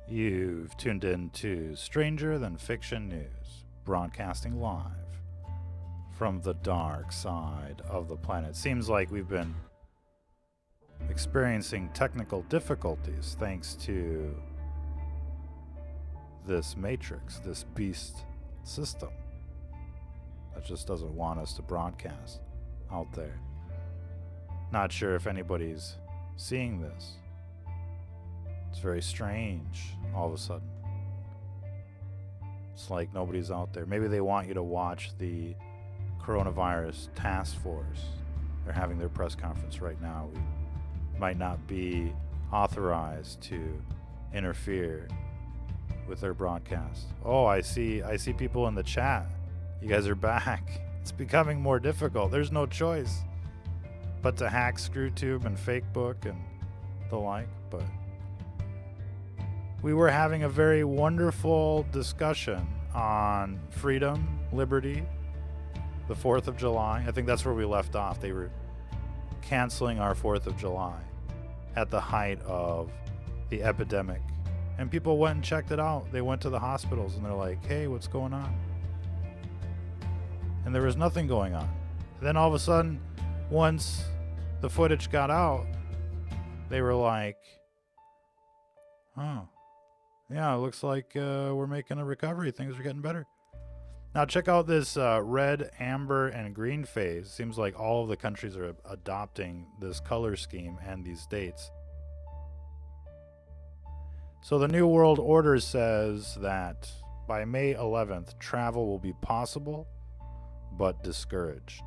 You've tuned in to Stranger Than Fiction News, broadcasting live from the dark side of the planet. Seems like we've been experiencing technical difficulties thanks to this matrix, this beast system that just doesn't want us to broadcast out there. Not sure if anybody's seeing this. It's very strange all of a sudden. It's like nobody's out there. Maybe they want you to watch the coronavirus task force. They're having their press conference right now. We might not be authorized to interfere with their broadcast. Oh, I see people in the chat. You guys are back. It's becoming more difficult. There's no choice but to hack ScrewTube and Fakebook and the like, but we were having a very wonderful discussion on freedom, liberty, the 4th of July. I think that's where we left off. They were canceling our 4th of July at the height of the epidemic. And people went and checked it out. They went to the hospitals and they're like, hey, what's going on? And there was nothing going on. And then all of a sudden, once the footage got out, they were like, oh, yeah, it looks like we're making a recovery. Things are getting better. Now check out this red, amber, and green phase. Seems like all of the countries are adopting this color scheme and these dates. So the New World Order says that by May 11th, travel will be possible, but discouraged.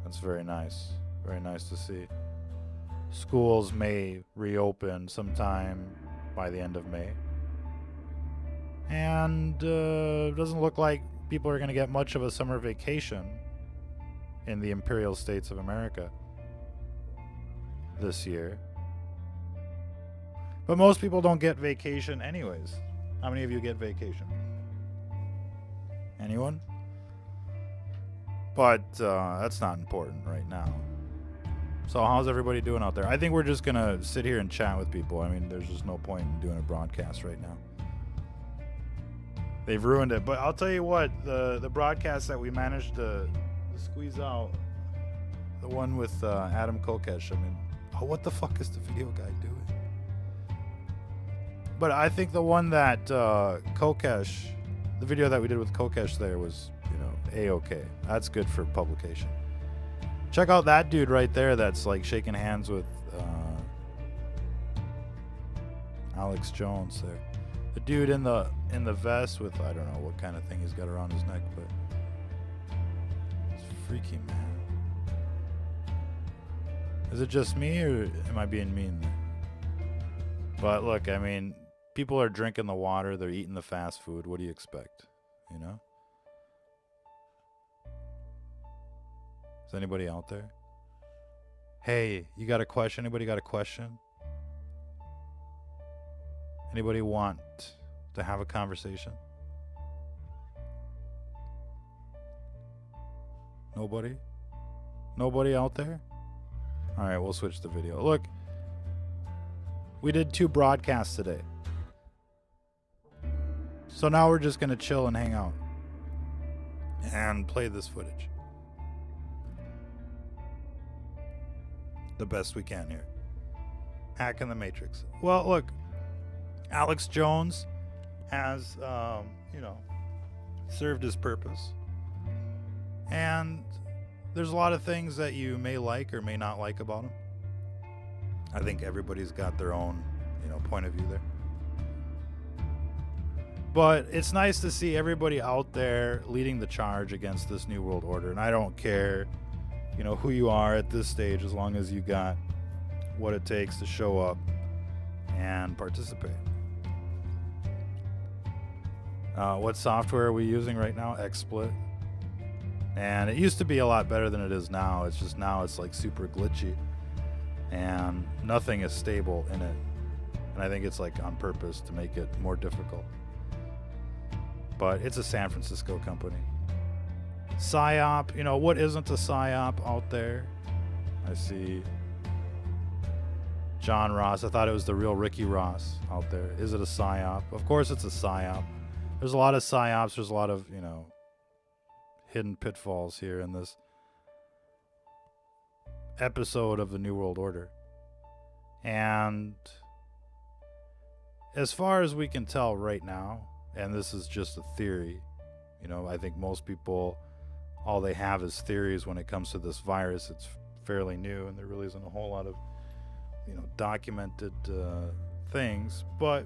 That's very nice. Very nice to see. Schools may reopen sometime by the end of May. And it doesn't look like people are going to get much of a summer vacation in the Imperial States of America this year. But most people don't get vacation anyways. How many of you get vacation? Anyone? But that's not important right now. So how's everybody doing out there? I think we're just going to sit here and chat with people. I mean, there's just no point in doing a broadcast right now. They've ruined it. But I'll tell you what, the broadcast that we managed to squeeze out, the one with Adam Kokesh, I mean, what the fuck is the video guy doing? But I think the one that Kokesh, the video that we did with Kokesh there was, A-okay. That's good for publication. Check out that dude right there that's like shaking hands with Alex Jones there. The dude in the vest with, I don't know what kind of thing he's got around his neck, but it's freaky, man. Is it just me or am I being mean there? But look, I mean, people are drinking the water, they're eating the fast food. What do you expect? Is anybody out there? Hey, you got a question? Anybody got a question? Anybody want to have a conversation? Nobody? Nobody out there? All right, we'll switch the video. Look, we did 2 broadcasts today. So now we're just going to chill and hang out and play this footage the best we can here. Hacking the Matrix. Well, look, Alex Jones has, served his purpose. And there's a lot of things that you may like or may not like about him. I think everybody's got their own, point of view there. But it's nice to see everybody out there leading the charge against this New World Order. And I don't care, who you are at this stage, as long as you got what it takes to show up and participate. What software are we using right now? XSplit. And it used to be a lot better than it is now. It's just now it's like super glitchy and nothing is stable in it. And I think it's like on purpose to make it more difficult. But it's a San Francisco company. PSYOP, what isn't a PSYOP out there? I see John Ross. I thought it was the real Ricky Ross out there. Is it a psyop? Of course it's a psyop. There's a lot of psyops. There's a lot of, you know, hidden pitfalls here in this episode of the New World Order. And as far as we can tell right now, and this is just a theory, you know, I think most people, all they have is theories when it comes to this virus. It's fairly new, and there really isn't a whole lot of, you know, documented things. But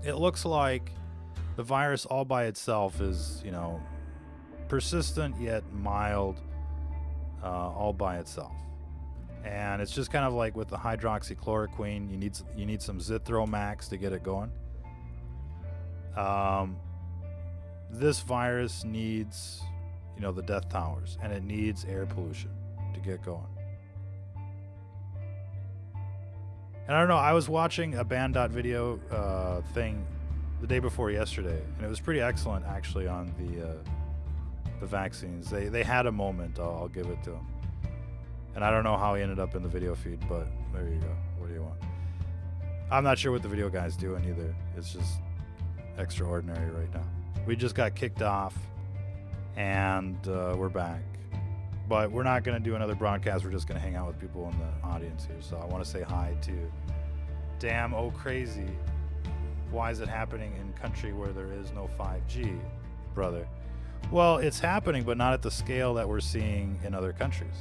it looks like the virus all by itself is, you know, persistent yet mild, all by itself. And it's just kind of like with the hydroxychloroquine, you need some Zithromax to get it going. This virus needs, you know, the death towers, and it needs air pollution to get going. And I don't know, I was watching a Bandot video thing the day before yesterday, and it was pretty excellent actually on the vaccines. They had a moment, I'll give it to them. And I don't know how he ended up in the video feed, but there you go. What do you want? I'm not sure what the video guy's doing either. It's just extraordinary right now. We just got kicked off, and we're back. But we're not going to do another broadcast. We're just going to hang out with people in the audience here. So I want to say hi to Damn Oh Crazy. Why is it happening in a country where there is no 5G, brother? Well, it's happening, but not at the scale that we're seeing in other countries.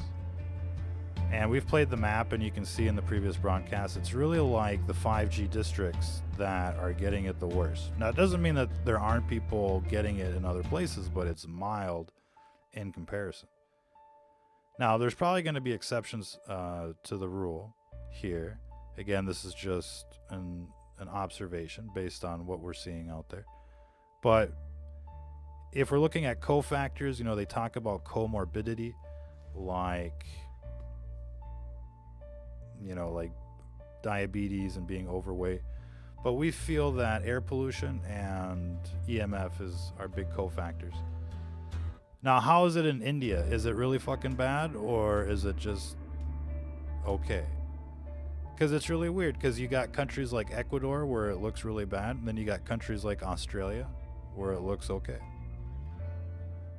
And we've played the map, and you can see in the previous broadcast, it's really like the 5G districts that are getting it the worst. Now, it doesn't mean that there aren't people getting it in other places, but it's mild in comparison. Now, there's probably going to be exceptions to the rule here. Again, this is just an observation based on what we're seeing out there. But if we're looking at cofactors, you know, they talk about comorbidity, like, you know, like diabetes and being overweight. But we feel that air pollution and EMF are big cofactors. Now, how is it in India? Is it really fucking bad, or is it just okay? Because it's really weird, because you got countries like Ecuador where it looks really bad, and then you got countries like Australia where it looks okay.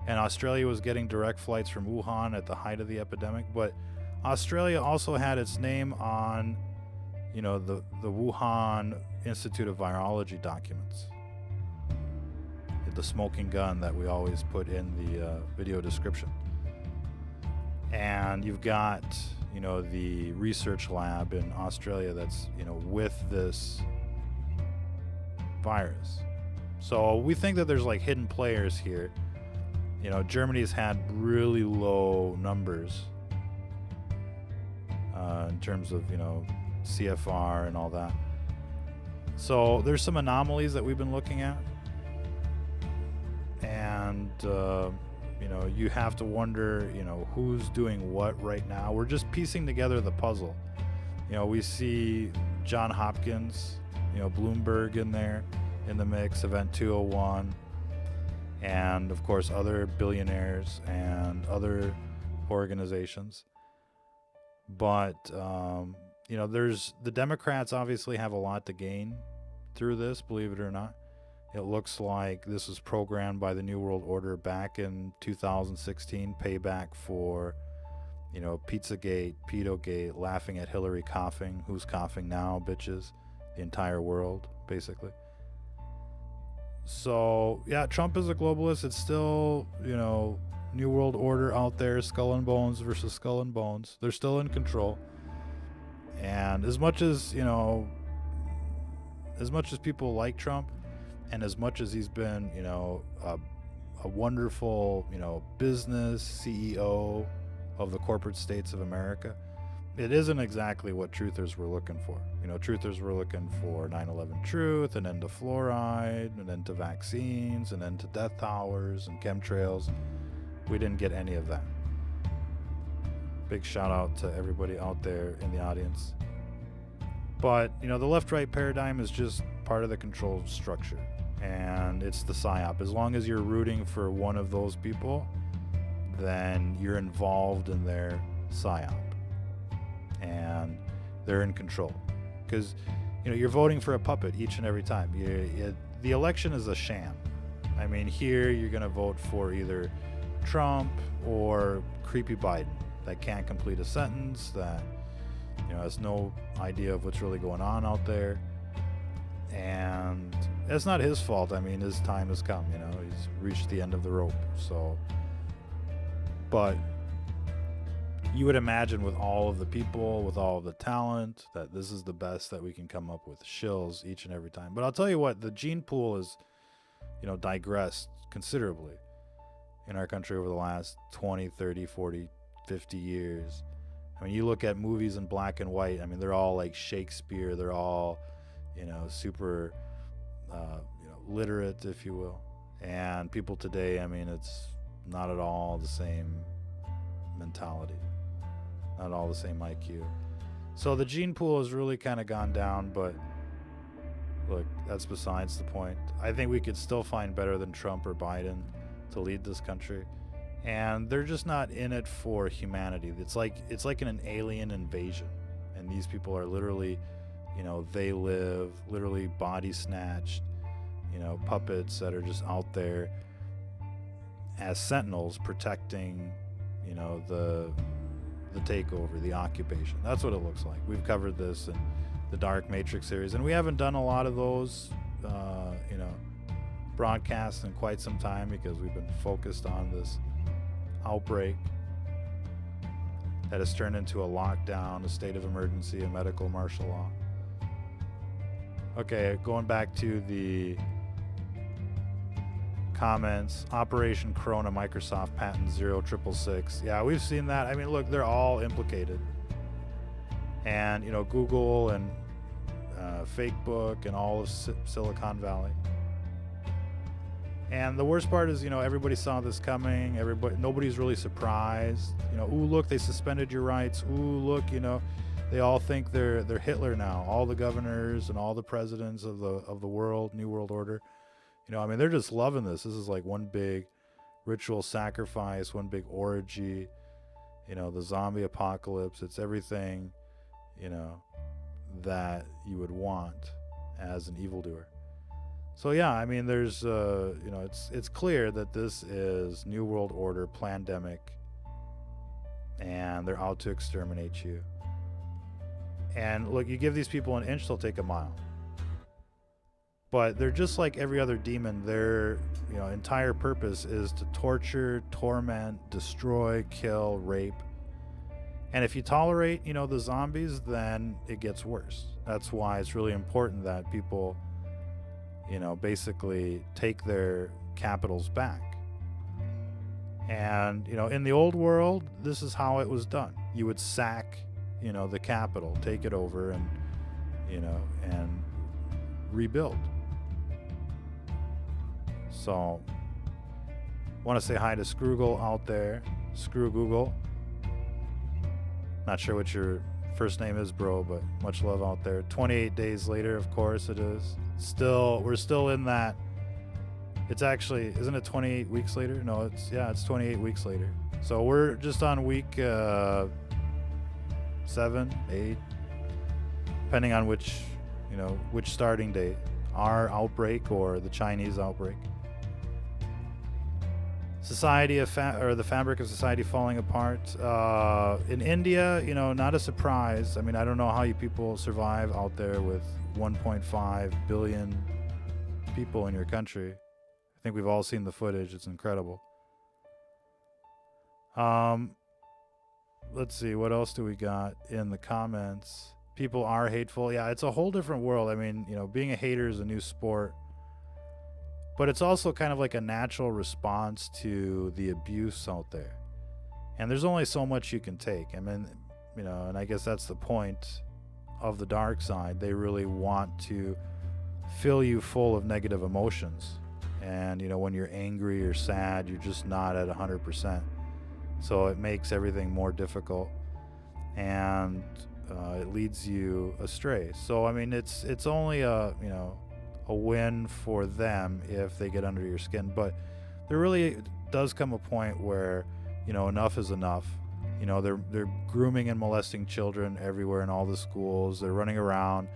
And Australia was getting direct flights from Wuhan at the height of the epidemic, but Australia also had its name on, you know, the Wuhan Institute of Virology documents. The smoking gun that we always put in the video description. And you've got, you know, the research lab in Australia that's, you know, with this virus. So we think that there's like hidden players here. You know, Germany's had really low numbers in terms of, you know, CFR and all that. So there's some anomalies that we've been looking at. And, you know, you have to wonder, you know, who's doing what right now. We're just piecing together the puzzle. You know, we see John Hopkins, you know, Bloomberg in there in the mix, Event 201, and, of course, other billionaires and other organizations. But, you know, the Democrats obviously have a lot to gain through this, believe it or not. It looks like this was programmed by the New World Order back in 2016, payback for, you know, Pizzagate, Pedogate, laughing at Hillary coughing. Who's coughing now, bitches? The entire world, basically. So, yeah, Trump is a globalist. It's still, you know, New World Order out there, skull and bones versus skull and bones. They're still in control. And as much as, you know, as much as people like Trump, and as much as he's been, you know, a wonderful, you know, business CEO of the corporate states of America, it isn't exactly what truthers were looking for. You know, truthers were looking for 9/11 truth, an end to fluoride, an end to vaccines, an end to death towers and chemtrails. We didn't get any of that. Big shout out to everybody out there in the audience. But, you know, the left-right paradigm is just part of the control structure. And it's the PSYOP. As long as you're rooting for one of those people, then you're involved in their PSYOP. And they're in control. Because, you're voting for a puppet each and every time. The election is a sham. I mean, here you're going to vote for either Trump or creepy Biden that can't complete a sentence, that has no idea of what's really going on out there. And it's not his fault. I mean, his time has come, he's reached the end of the rope. So, but you would imagine with all of the people, with all of the talent, that this is the best that we can come up with shills each and every time. But I'll tell you what, the gene pool has, digressed considerably in our country over the last 20, 30, 40, 50 years. I mean, you look at movies in black and white, I mean, they're all like Shakespeare, they're all, super, literate, if you will. And people today, I mean, it's not at all the same mentality, not all the same IQ. So the gene pool has really kind of gone down, but look, that's besides the point. I think we could still find better than Trump or Biden to lead this country. And they're just not in it for humanity. It's like an alien invasion. And these people are literally, they live literally body snatched, puppets that are just out there as sentinels protecting, the takeover, the occupation. That's what it looks like. We've covered this in the Dark Matrix series, and we haven't done a lot of those, broadcasts in quite some time because we've been focused on this outbreak that has turned into a lockdown, a state of emergency, a medical martial law. Okay, going back to the comments, Operation Corona, Microsoft patent 0666. Yeah, we've seen that. I mean, look, they're all implicated. And, Google and Facebook and all of Silicon Valley. And the worst part is, everybody saw this coming. Nobody's really surprised. Ooh, look, they suspended your rights. Ooh, look, they all think they're Hitler now. All the governors and all the presidents of the world, New World Order. I mean, they're just loving this. This is like one big ritual sacrifice, one big orgy. The zombie apocalypse. It's everything, that you would want as an evildoer. So yeah, I mean, there's, it's clear that this is New World Order, plandemic, and they're out to exterminate you. And look, you give these people an inch, they'll take a mile. But they're just like every other demon. Their, entire purpose is to torture, torment, destroy, kill, rape. And if you tolerate, the zombies, then it gets worse. That's why it's really important that people, basically take their capitals back. And, in the old world, this is how it was done. You would sack, the capital, take it over and, and rebuild. So, want to say hi to Scroogle out there. Screw Google. Not sure what your first name is, bro, but much love out there. 28 days later, of course it is. We're still in that. It's actually, isn't it 28 weeks later? No, it's 28 weeks later. So we're just on week 7, 8, depending on which starting date, our outbreak or the Chinese outbreak. Society or the fabric of society falling apart. In India, not a surprise. I mean, I don't know how you people survive out there with 1.5 billion people in your country. I think we've all seen the footage. It's incredible. Let's see, what else do we got in the comments? People are hateful. Yeah, it's a whole different world. I mean, being a hater is a new sport. But it's also kind of like a natural response to the abuse out there. And there's only so much you can take. I mean, and I guess that's the point of the dark side. They really want to fill you full of negative emotions. And, when you're angry or sad, you're just not at 100%. So it makes everything more difficult. And it leads you astray. So, I mean, it's only a win for them if they get under your skin. But there really does come a point where, enough is enough. You know, they're grooming and molesting children everywhere in all the schools. They're running around,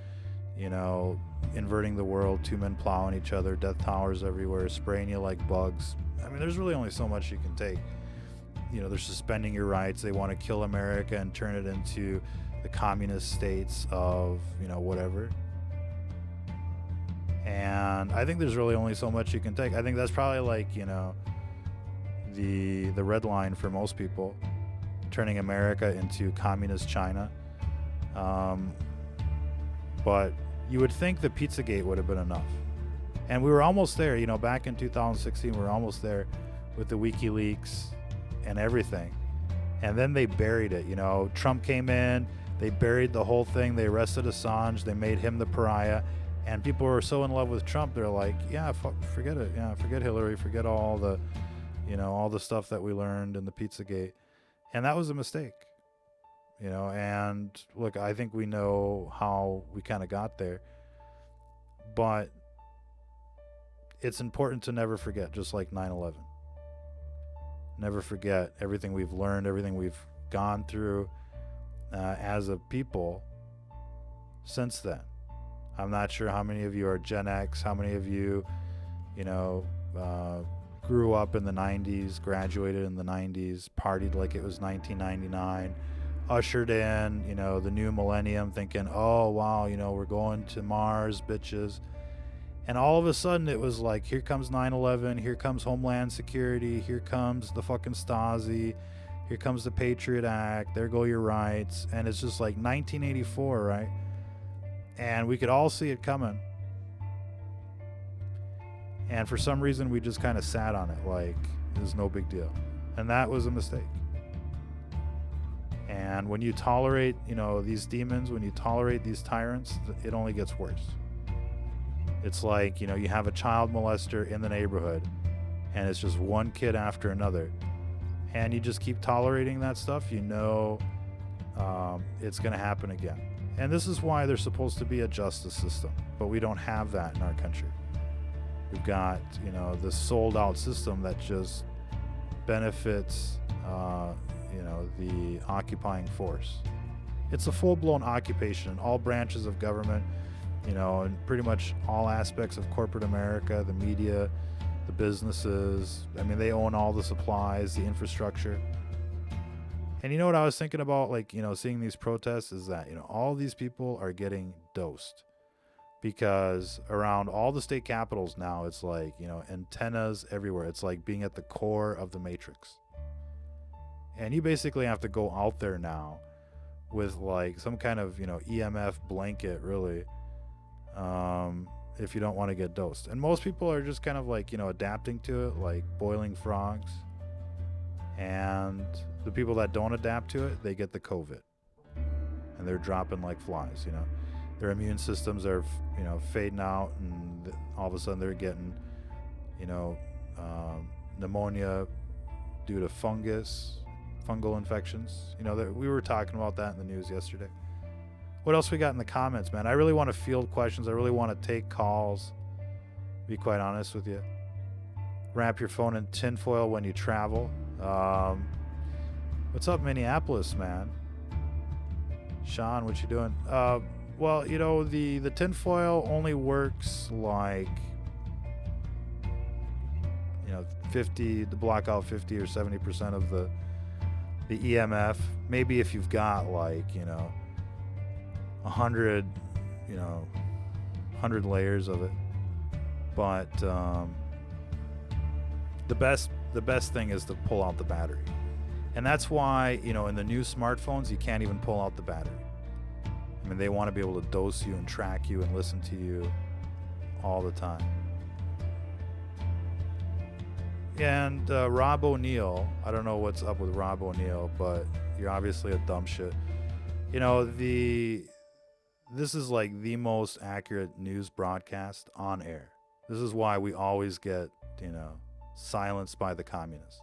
you know, inverting the world, two men plowing each other, death towers everywhere, spraying you like bugs. I mean, there's really only so much you can take. You know, they're suspending your rights. They want to kill America and turn it into the communist states of, you know, whatever. And I think there's really only so much you can take. I think that's probably like, you know, the red line for most people, turning America into communist China. But you would think the Pizzagate would have been enough. And we were almost there, you know, back in 2016, we were almost there with the WikiLeaks and everything. And then they buried it, you know. Trump came in, they buried the whole thing, they arrested Assange, they made him the pariah. And people were so in love with Trump, they're like, yeah, forget it. Yeah, forget Hillary, forget all the, you know, all the stuff that we learned in the Pizzagate. And that was a mistake, you know. And look, I think we know how we kind of got there. But it's important to never forget, just like 9/11. Never forget everything we've learned, everything we've gone through as a people since then. I'm not sure how many of you are Gen X, how many of you, you know, grew up in the 90s, graduated in the 90s, partied like it was 1999, ushered in, you know, the new millennium thinking, oh, wow, you know, we're going to Mars, bitches. And all of a sudden it was like, here comes 9/11, here comes Homeland Security, here comes the fucking Stasi, here comes the Patriot Act, there go your rights. And it's just like 1984, right? And we could all see it coming. And for some reason, we just kind of sat on it like it was no big deal. And that was a mistake. And when you tolerate, you know, these demons, when you tolerate these tyrants, it only gets worse. It's like, you know, you have a child molester in the neighborhood and it's just one kid after another. And you just keep tolerating that stuff, you know, it's going to happen again. And this is why there's supposed to be a justice system, but we don't have that in our country. We've got, you know, this sold out system that just benefits, you know, the occupying force. It's a full-blown occupation in all branches of government, you know, and pretty much all aspects of corporate America, the media, the businesses. I mean, they own all the supplies, the infrastructure. And you know what I was thinking about, like, you know, seeing these protests is that, you know, all these people are getting dosed. Because around all the state capitals now, it's like, you know, antennas everywhere. It's like being at the core of the matrix. And you basically have to go out there now with like some kind of, you know, EMF blanket, really, if you don't want to get dosed. And most people are just kind of like, you know, adapting to it, like boiling frogs. And the people that don't adapt to it, they get the COVID. And they're dropping like flies, you know. Their immune systems are, you know, fading out, and all of a sudden they're getting, you know, pneumonia due to fungal infections. You know, we were talking about that in the news yesterday. What else we got in the comments, man? I really want to field questions. I really want to take calls, to be quite honest with you. Wrap your phone in tinfoil when you travel. What's up, Minneapolis, man? Sean, what you doing? Well, you know, the tinfoil only works like, you know, 50 to block out 50 or 70% of the EMF. Maybe if you've got like, you know, 100, you know, 100 layers of it. But the best thing is to pull out the battery. And that's why, you know, in the new smartphones, you can't even pull out the battery. I mean, they want to be able to dose you and track you and listen to you all the time. And Rob O'Neill, I don't know what's up with Rob O'Neill, but you're obviously a dumb shit. You know, this is like the most accurate news broadcast on air. This is why we always get, you know, silenced by the communists.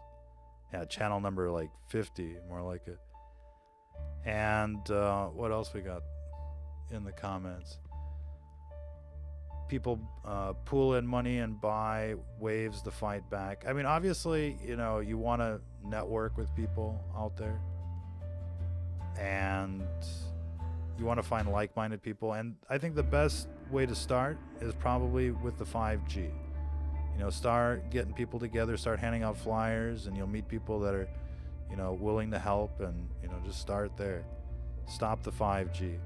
Yeah, channel number like 50, more like it. And what else we got in the comments? People pool in money and buy waves to fight back. I mean, obviously, you know, you want to network with people out there. and you want to find like-minded people. And I think the best way to start is probably with the 5G. Start getting people together, start handing out flyers, and you'll meet people that are, willing to help, and, just start there. Stop the 5G,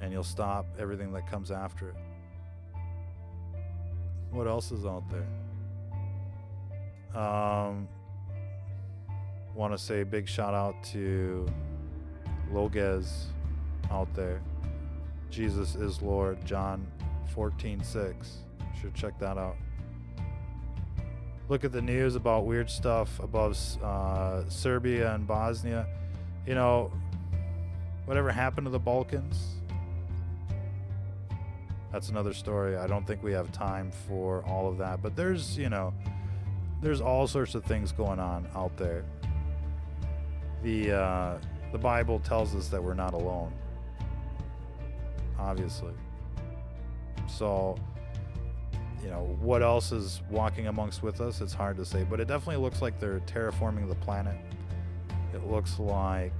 and you'll stop everything that comes after it. What else is out there? Want to say a big shout out to Loges out there. Jesus is Lord, John 14:6. Should check that out. Look at the news about weird stuff above Serbia and Bosnia. Whatever happened to the Balkans? That's another story. I don't think we have time for all of that. But there's all sorts of things going on out there. The Bible tells us that we're not alone, obviously. So, what else is walking amongst with us? It's hard to say, but it definitely looks like they're terraforming the planet. It looks like,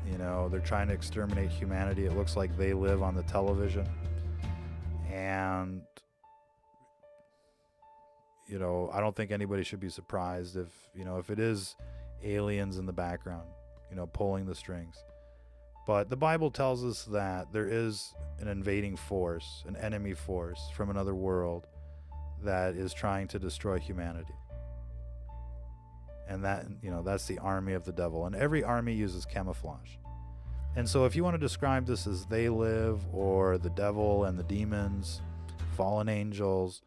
they're trying to exterminate humanity. It looks like they live on the television. And, I don't think anybody should be surprised if it is aliens in the background, pulling the strings. But the Bible tells us that there is an invading force, an enemy force from another world that is trying to destroy humanity. And that, that's the army of the devil. And every army uses camouflage. And so if you want to describe this as they live, or the devil and the demons, fallen angels,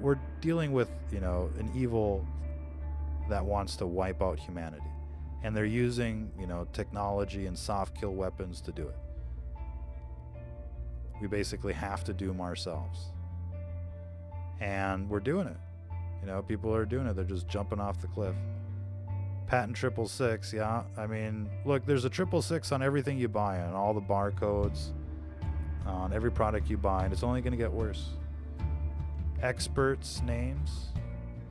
we're dealing with, an evil that wants to wipe out humanity. And they're using, technology and soft kill weapons to do it. We basically have to doom ourselves. And we're doing it. People are doing it. They're just jumping off the cliff. Patent 666, yeah. Look, there's a 666 on everything you buy, on all the barcodes, on every product you buy, and it's only going to get worse. Experts' names,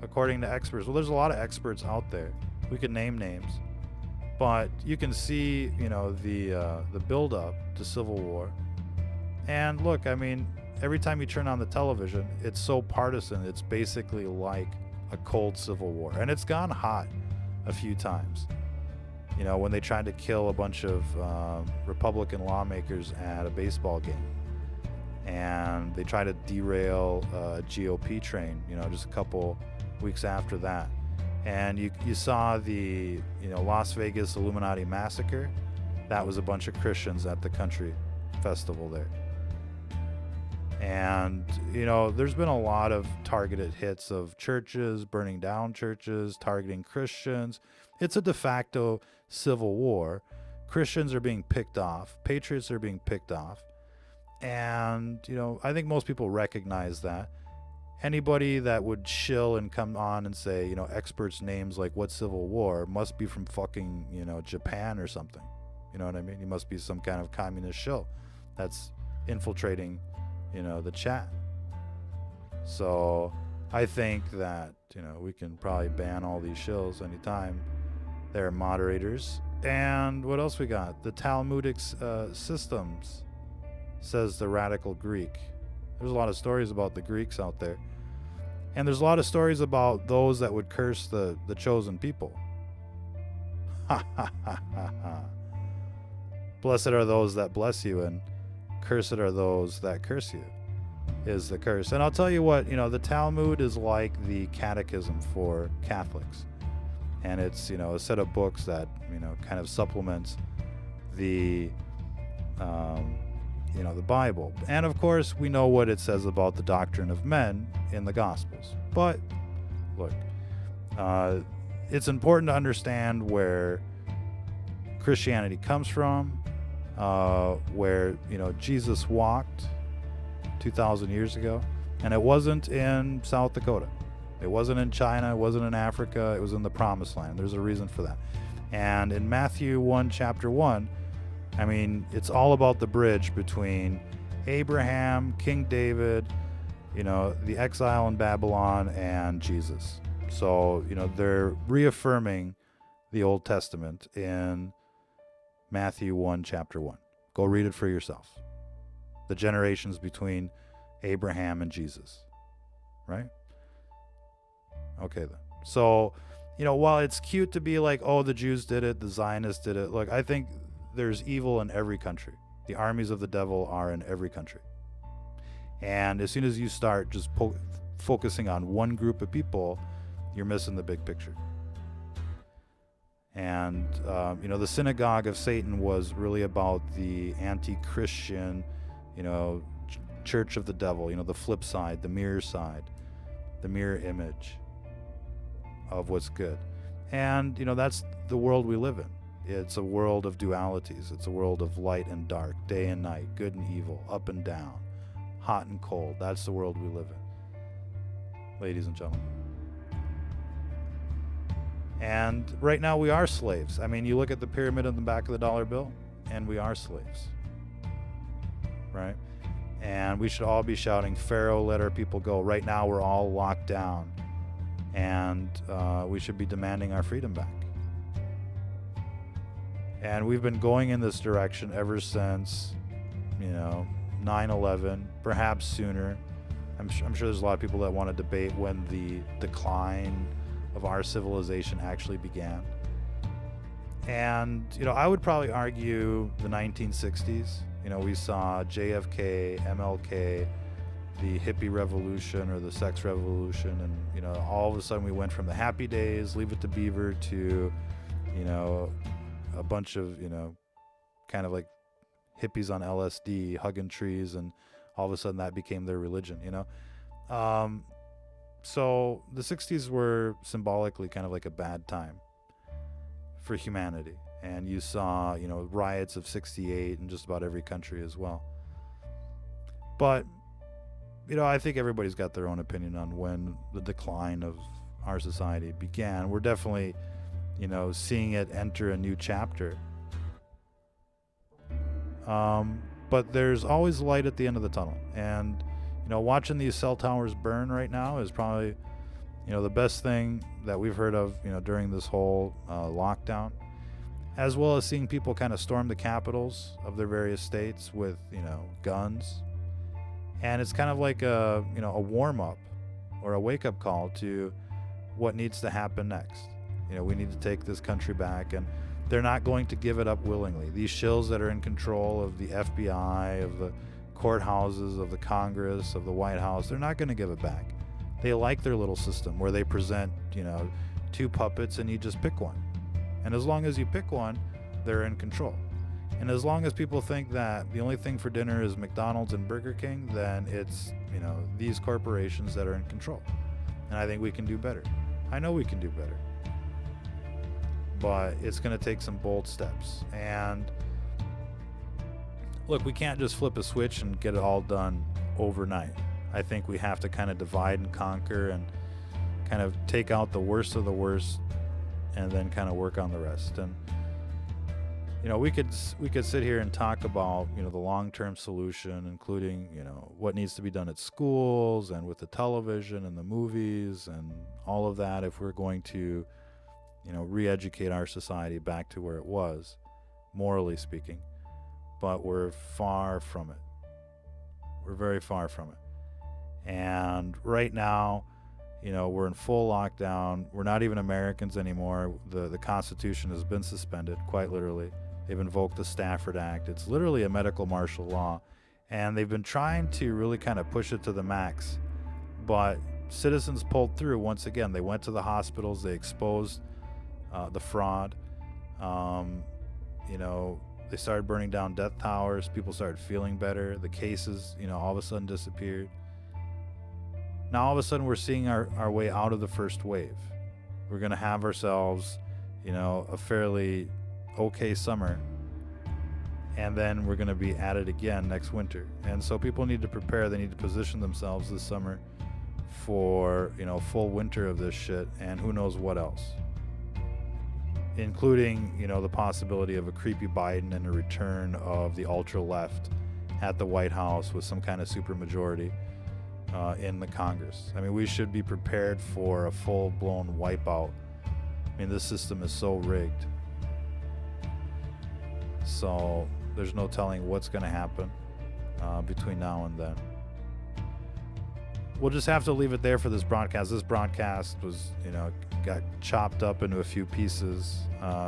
according to experts. Well, there's a lot of experts out there. We could name names. But you can see, the build-up to civil war. And look, every time you turn on the television, it's so partisan. It's basically like a cold civil war. And it's gone hot a few times. When they tried to kill a bunch of Republican lawmakers at a baseball game. And they tried to derail a GOP train, just a couple weeks after that. And you saw the, Las Vegas Illuminati massacre. That was a bunch of Christians at the country festival there. And, there's been a lot of targeted hits of churches, burning down churches, targeting Christians. It's a de facto civil war. Christians are being picked off. Patriots are being picked off. And, I think most people recognize that. Anybody that would shill and come on and say, experts' names like what civil war must be from fucking, Japan or something. You know what I mean? He must be some kind of communist shill that's infiltrating, the chat. So I think that, we can probably ban all these shills anytime. They're moderators. And what else we got? The Talmudic systems, says the radical Greek. There's a lot of stories about the Greeks out there. And there's a lot of stories about those that would curse the chosen people. Ha ha ha ha ha. Blessed are those that bless you, and cursed are those that curse you, is the curse. And I'll tell you what, the Talmud is like the catechism for Catholics. And it's, a set of books that, kind of supplements the the Bible. And of course, we know what it says about the doctrine of men in the Gospels. But look, it's important to understand where Christianity comes from, where, Jesus walked 2,000 years ago. And it wasn't in South Dakota. It wasn't in China. It wasn't in Africa. It was in the Promised Land. There's a reason for that. And in Matthew 1, chapter 1, it's all about the bridge between Abraham, King David, the exile in Babylon, and Jesus. So, they're reaffirming the Old Testament in Matthew 1, chapter 1. Go read it for yourself. The generations between Abraham and Jesus, right? Okay, then. So, while it's cute to be like, oh, the Jews did it, the Zionists did it, look, I think there's evil in every country. The armies of the devil are in every country. And as soon as you start just focusing on one group of people, you're missing the big picture. And, the synagogue of Satan was really about the anti-Christian, church of the devil, the flip side, the mirror image of what's good. And, that's the world we live in. It's a world of dualities. It's a world of light and dark, day and night, good and evil, up and down, hot and cold. That's the world we live in, ladies and gentlemen. And right now we are slaves. I mean, you look at the pyramid on the back of the dollar bill, and we are slaves, right? And we should all be shouting, Pharaoh, let our people go. Right now we're all locked down, and we should be demanding our freedom back. And we've been going in this direction ever since, 9/11, perhaps sooner. I'm sure there's a lot of people that want to debate when the decline of our civilization actually began. And, I would probably argue the 1960s. We saw JFK, MLK, the hippie revolution or the sex revolution. And, all of a sudden we went from the happy days, Leave It to Beaver, to, a bunch of, kind of like hippies on LSD, hugging trees. And all of a sudden that became their religion, So the 60s were symbolically kind of like a bad time for humanity. And you saw, riots of 68 in just about every country as well. But, I think everybody's got their own opinion on when the decline of our society began. We're definitely, seeing it enter a new chapter. But there's always light at the end of the tunnel. And, watching these cell towers burn right now is probably, the best thing that we've heard of, during this whole lockdown, as well as seeing people kind of storm the capitals of their various states with, guns. And it's kind of like a warm-up or a wake-up call to what needs to happen next. We need to take this country back, and they're not going to give it up willingly. These shills that are in control of the FBI, of the courthouses, of the Congress, of the White House, they're not going to give it back. They like their little system where they present, two puppets and you just pick one. And as long as you pick one, they're in control. And as long as people think that the only thing for dinner is McDonald's and Burger King, then it's, these corporations that are in control. And I think we can do better. I know we can do better. But it's going to take some bold steps. And look, we can't just flip a switch and get it all done overnight. I think we have to kind of divide and conquer and kind of take out the worst of the worst and then kind of work on the rest. And we could sit here and talk about the long-term solution, including what needs to be done at schools and with the television and the movies and all of that, if we're going to re-educate our society back to where it was, morally speaking. But we're far from it. We're very far from it. And right now, we're in full lockdown. We're not even Americans anymore. The Constitution has been suspended, quite literally. They've invoked the Stafford Act. It's literally a medical martial law. And they've been trying to really kind of push it to the max. But citizens pulled through once again. They went to the hospitals. They exposed the fraud. They started burning down death towers. People started feeling better. The cases, all of a sudden disappeared. Now all of a sudden we're seeing our way out of the first wave. We're going to have ourselves, a fairly okay summer. And then we're going to be at it again next winter. And so people need to prepare. They need to position themselves this summer for, full winter of this shit and who knows what else. Including, the possibility of a creepy Biden and a return of the ultra-left at the White House with some kind of supermajority in the Congress. I mean, we should be prepared for a full-blown wipeout. I mean, this system is so rigged. So there's no telling what's going to happen between now and then. We'll just have to leave it there for this broadcast. This broadcast was, got chopped up into a few pieces.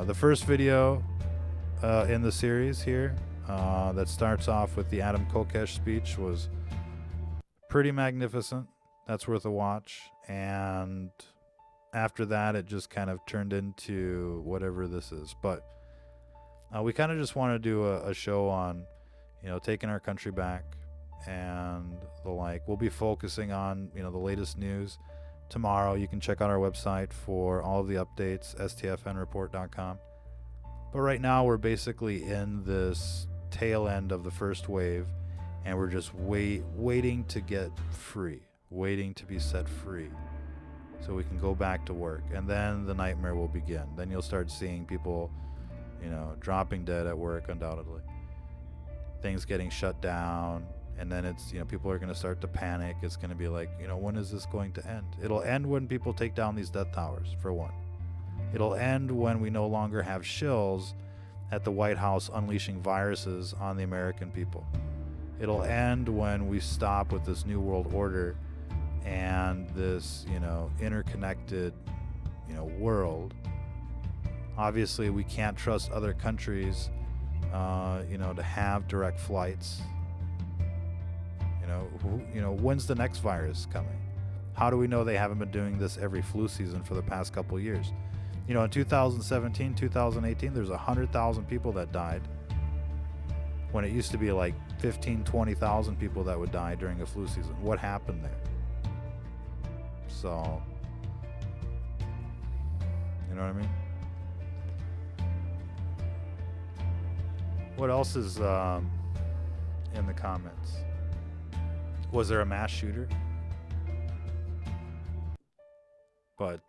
The first video in the series here that starts off with the Adam Kokesh speech was pretty magnificent. That's worth a watch. And after that, it just kind of turned into whatever this is. But we kind of just want to do a show on, taking our country back and the like. We'll be focusing on, the latest news tomorrow. You can check out our website for all of the updates, stfnreport.com. But right now, we're basically in this tail end of the first wave, and we're just waiting to get free, waiting to be set free so we can go back to work. And then the nightmare will begin. Then you'll start seeing people, dropping dead at work, undoubtedly. Things getting shut down. And then it's, people are going to start to panic. It's going to be like, when is this going to end? It'll end when people take down these death towers, for one. It'll end when we no longer have shills at the White House unleashing viruses on the American people. It'll end when we stop with this new world order and this, interconnected, world. Obviously, we can't trust other countries, to have direct flights. When's the next virus coming? How do we know they haven't been doing this every flu season for the past couple of years? In 2017, 2018, there's 100,000 people that died, when it used to be like 15, 20,000 people that would die during a flu season. What happened there? So, you know what I mean? What else is in the comments? Was there a mass shooter? But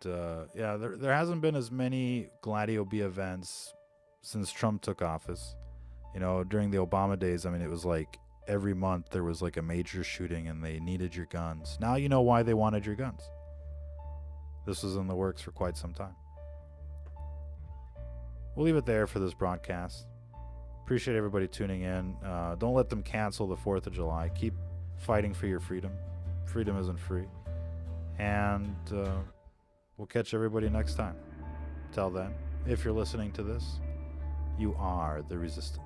yeah, there hasn't been as many Gladio B events since Trump took office. During the Obama days, it was like every month there was like a major shooting and they needed your guns. Now you know why they wanted your guns. This was in the works for quite some time. We'll leave it there for this broadcast. Appreciate everybody tuning in. Don't let them cancel the 4th of July. Keep fighting for your freedom. Freedom isn't free. And we'll catch everybody next time. Till then, if you're listening to this, you are the resistance.